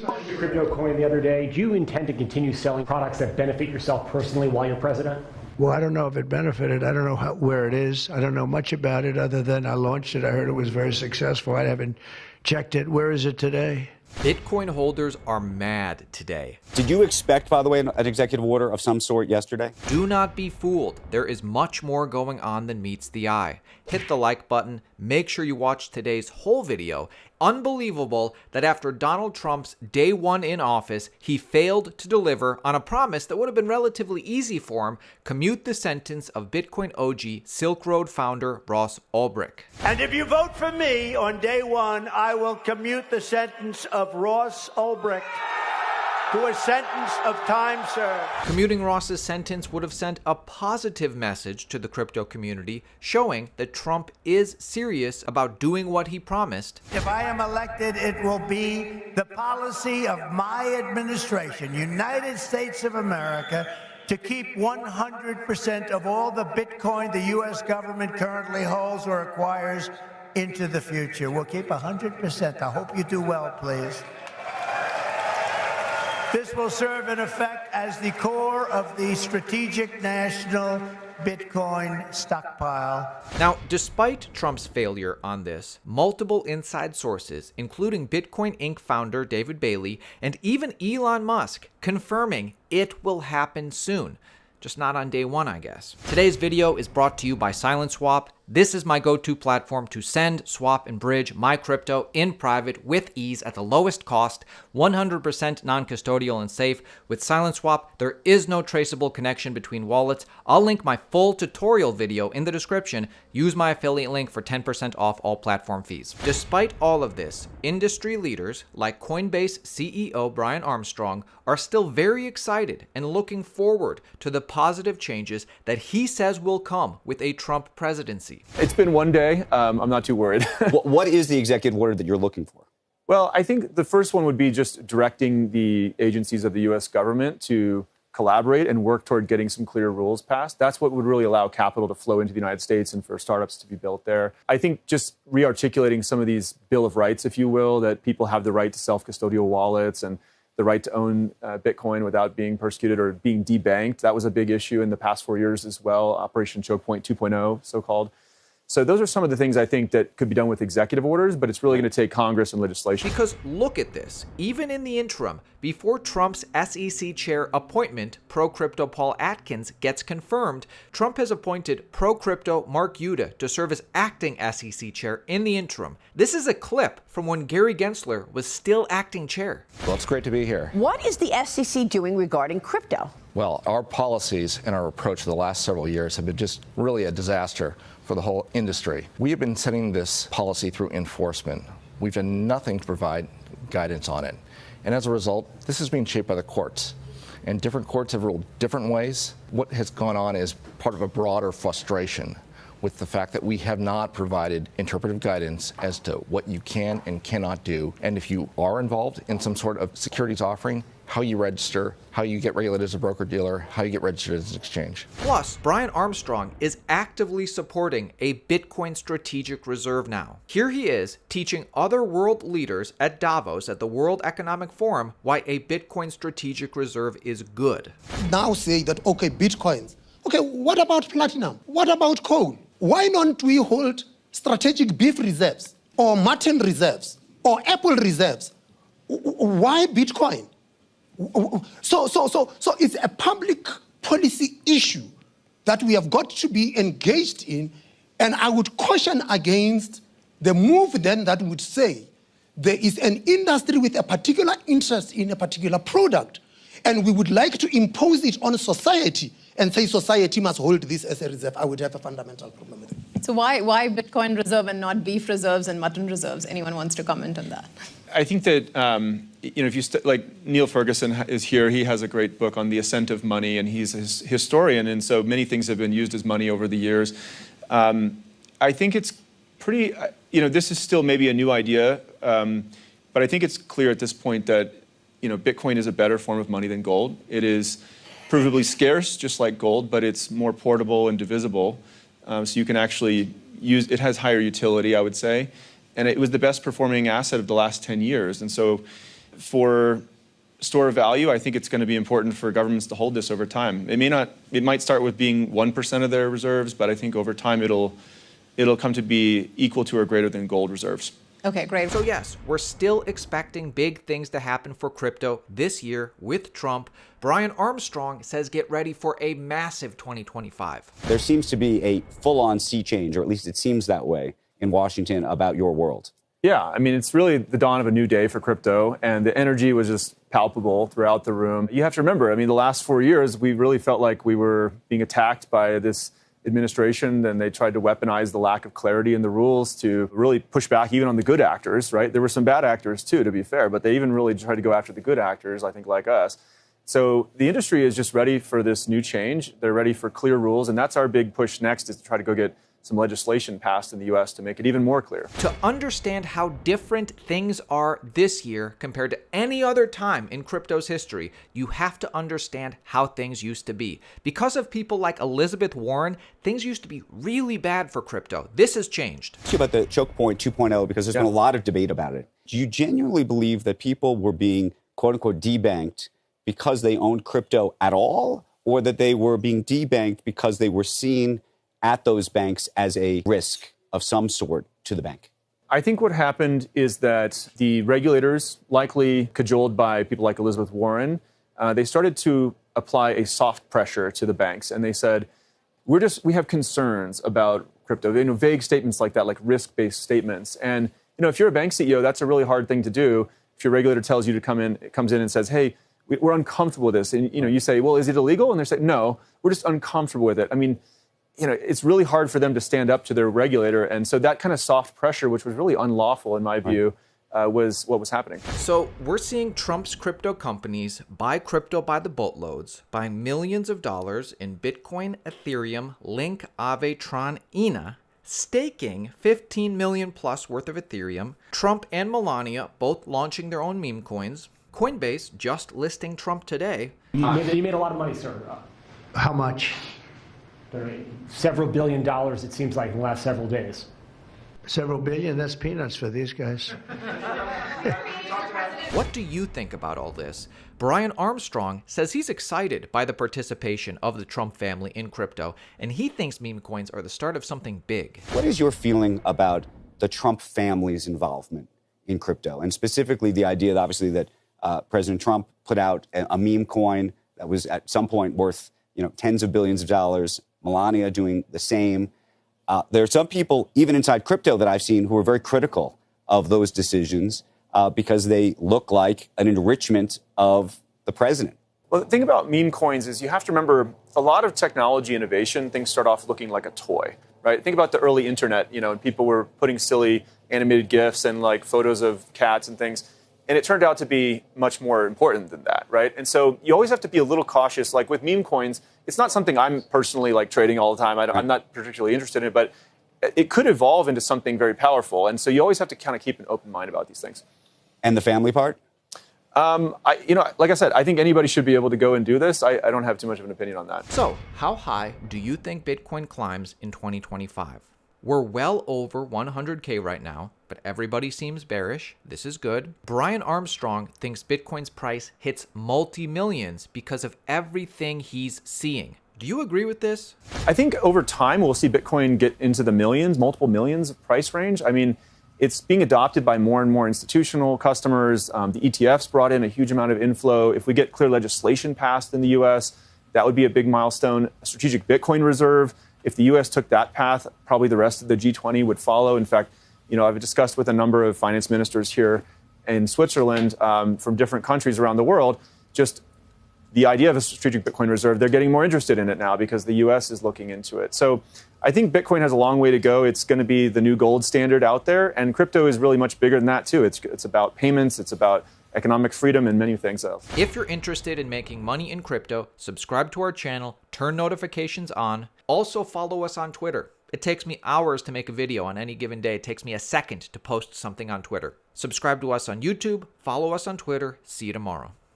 Your crypto coin the other day. Do you intend to continue selling products that benefit yourself personally while you're president? Well, I don't know if it benefited. I don't know where it is. I don't know much about it other than I launched it. I heard it was very successful. I haven't checked it. Where is it today? Bitcoin holders are mad today. Did you expect, by the way, an executive order of some sort yesterday? Do not be fooled. There is much more going on than meets the eye. Hit the like button. Make sure you watch today's whole video. Unbelievable that after Donald Trump's day one in office, he failed to deliver on a promise that would have been relatively easy for him: commute the sentence of Bitcoin OG Silk Road founder Ross Ulbricht. And if you vote for me on day one, I will commute the sentence of Ross Ulbricht to a sentence of time served. Commuting Ross's sentence would have sent a positive message to the crypto community, showing that Trump is serious about doing what he promised. If I am elected, it will be the policy of my administration, United States of America, to keep 100% of all the Bitcoin the U.S. government currently holds or acquires into the future. We'll keep 100%. I hope you do well, please. This will serve in effect as the core of the strategic national Bitcoin stockpile. Now, despite Trump's failure on this, multiple inside sources, including Bitcoin Inc. founder David Bailey and even Elon Musk, confirming it will happen soon. Just not on day one, I guess. Today's video is brought to you by SilentSwap. This is my go-to platform to send, swap, and bridge my crypto in private with ease at the lowest cost, 100% non-custodial and safe. With SilentSwap, there is no traceable connection between wallets. I'll link my full tutorial video in the description. Use my affiliate link for 10% off all platform fees. Despite all of this, industry leaders like Coinbase CEO Brian Armstrong are still very excited and looking forward to the positive changes that he says will come with a Trump presidency. It's been one day. I'm not too worried. What is the executive order that you're looking for? Well, I think the first one would be just directing the agencies of the U.S. government to collaborate and work toward getting some clear rules passed. That's what would really allow capital to flow into the United States and for startups to be built there. I think just re-articulating some of these Bill of Rights, if you will, that people have the right to self-custodial wallets and the right to own Bitcoin without being persecuted or being debanked. That was a big issue in the past 4 years as well, Operation Choke Point 2.0, so-called. So those are some of the things I think that could be done with executive orders, but it's really going to take Congress and legislation. Because look at this. Even in the interim, before Trump's SEC chair appointment, pro-crypto Paul Atkins gets confirmed, Trump has appointed pro-crypto Mark Uyeda to serve as acting SEC chair in the interim. This is a clip from when Gary Gensler was still acting chair. Well, it's great to be here. What is the SEC doing regarding crypto? Well, our policies and our approach the last several years have been just really a disaster for the whole industry. We have been setting this policy through enforcement. We've done nothing to provide guidance on it. And as a result, this is being shaped by the courts. And different courts have ruled different ways. What has gone on is part of a broader frustration with the fact that we have not provided interpretive guidance as to what you can and cannot do. And if you are involved in some sort of securities offering, how you register, how you get regulated as a broker-dealer, how you get registered as an exchange. Plus, Brian Armstrong is actively supporting a Bitcoin strategic reserve now. Here he is teaching other world leaders at Davos at the World Economic Forum why a Bitcoin strategic reserve is good. Now say that, okay, Bitcoins. Okay, what about platinum? What about coal? Why don't we hold strategic beef reserves or mutton reserves or apple reserves? Why Bitcoin? So it's a public policy issue that we have got to be engaged in, and I would caution against the move then that would say there is an industry with a particular interest in a particular product, and we would like to impose it on society and say society must hold this as a reserve. I would have a fundamental problem with it. So why Bitcoin reserve and not beef reserves and mutton reserves? Anyone wants to comment on that? I think that, if you like Neil Ferguson is here, he has a great book on the ascent of money, and he's a historian, and so many things have been used as money over the years. I think it's pretty, this is still maybe a new idea, but I think it's clear at this point that, Bitcoin is a better form of money than gold. It is provably scarce, just like gold, but it's more portable and divisible. So you can actually use, it has higher utility, I would say. And it was the best performing asset of the last 10 years. And so for store of value, I think it's going to be important for governments to hold this over time. It might start with being 1% of their reserves, but I think over time it'll come to be equal to or greater than gold reserves. Okay, great. So yes, we're still expecting big things to happen for crypto this year with Trump. Brian Armstrong says get ready for a massive 2025. There seems to be a full-on sea change, or at least it seems that way in Washington about your world. Yeah, I mean, it's really the dawn of a new day for crypto, and the energy was just palpable throughout the room. You have to remember, I mean, the last 4 years, we really felt like we were being attacked by this administration, and they tried to weaponize the lack of clarity in the rules to really push back even on the good actors, right? There were some bad actors too, to be fair, but they even really tried to go after the good actors, I think, like us. So the industry is just ready for this new change. They're ready for clear rules, and that's our big push next, is to try to go get some legislation passed in the U.S. to make it even more clear. To understand how different things are this year compared to any other time in crypto's history, you have to understand how things used to be. Because of people like Elizabeth Warren, things used to be really bad for crypto. This has changed. Ask you about the choke point 2.0, because there's been a lot of debate about it. Do you genuinely believe that people were being, quote unquote, debanked because they owned crypto at all, or that they were being debanked because they were seen at those banks as a risk of some sort to the bank? I think what happened is that the regulators, likely cajoled by people like Elizabeth Warren, they started to apply a soft pressure to the banks. And they said, we have concerns about crypto. Vague statements like that, like risk-based statements. And if you're a bank CEO, that's a really hard thing to do. If your regulator tells you to comes in and says, hey, we're uncomfortable with this. And you say, well, is it illegal? And they say, no, we're just uncomfortable with it. I mean, it's really hard for them to stand up to their regulator. And so that kind of soft pressure, which was really unlawful in my view, was what was happening. So we're seeing Trump's crypto companies buy crypto by the boatloads, buying millions of dollars in Bitcoin, Ethereum, Link, Aave, Tron, ENA, staking 15 million plus worth of Ethereum, Trump and Melania both launching their own meme coins, Coinbase just listing Trump today. You made a lot of money, sir. How much? Several $1 billion, it seems like, in the last several days. Several billion? That's peanuts for these guys. What do you think about all this? Brian Armstrong says he's excited by the participation of the Trump family in crypto, and he thinks meme coins are the start of something big. What is your feeling about the Trump family's involvement in crypto? And specifically the idea, obviously, that President Trump put out a meme coin that was at some point worth tens of billions of dollars. Melania doing the same. There are some people, even inside crypto, that I've seen who are very critical of those decisions because they look like an enrichment of the president. Well, the thing about meme coins is you have to remember a lot of technology innovation, things start off looking like a toy, right? Think about the early internet, and people were putting silly animated GIFs and like photos of cats and things. And it turned out to be much more important than that, right? And so you always have to be a little cautious. Like with meme coins, it's not something I'm personally like trading all the time. I'm not particularly interested in it, but it could evolve into something very powerful. And so you always have to kind of keep an open mind about these things. And the family part? Like I said, I think anybody should be able to go and do this. I don't have too much of an opinion on that. So how high do you think Bitcoin climbs in 2025? We're well over 100K right now, but everybody seems bearish. This is good. Brian Armstrong thinks Bitcoin's price hits multi-millions because of everything he's seeing. Do you agree with this? I think over time we'll see Bitcoin get into the millions, multiple millions of price range. I mean, it's being adopted by more and more institutional customers. The ETFs brought in a huge amount of inflow. If we get clear legislation passed in the U.S., that would be a big milestone. A strategic Bitcoin reserve. If the U.S. took that path, probably the rest of the G20 would follow. In fact, I've discussed with a number of finance ministers here in Switzerland from different countries around the world, just the idea of a strategic Bitcoin reserve. They're getting more interested in it now because the U.S. is looking into it. So I think Bitcoin has a long way to go. It's going to be the new gold standard out there. And crypto is really much bigger than that, too. It's about payments. It's about economic freedom and many things else. If you're interested in making money in crypto, subscribe to our channel, turn notifications on. Also follow us on Twitter. It takes me hours to make a video on any given day. It takes me a second to post something on Twitter. Subscribe to us on YouTube, follow us on Twitter. See you tomorrow.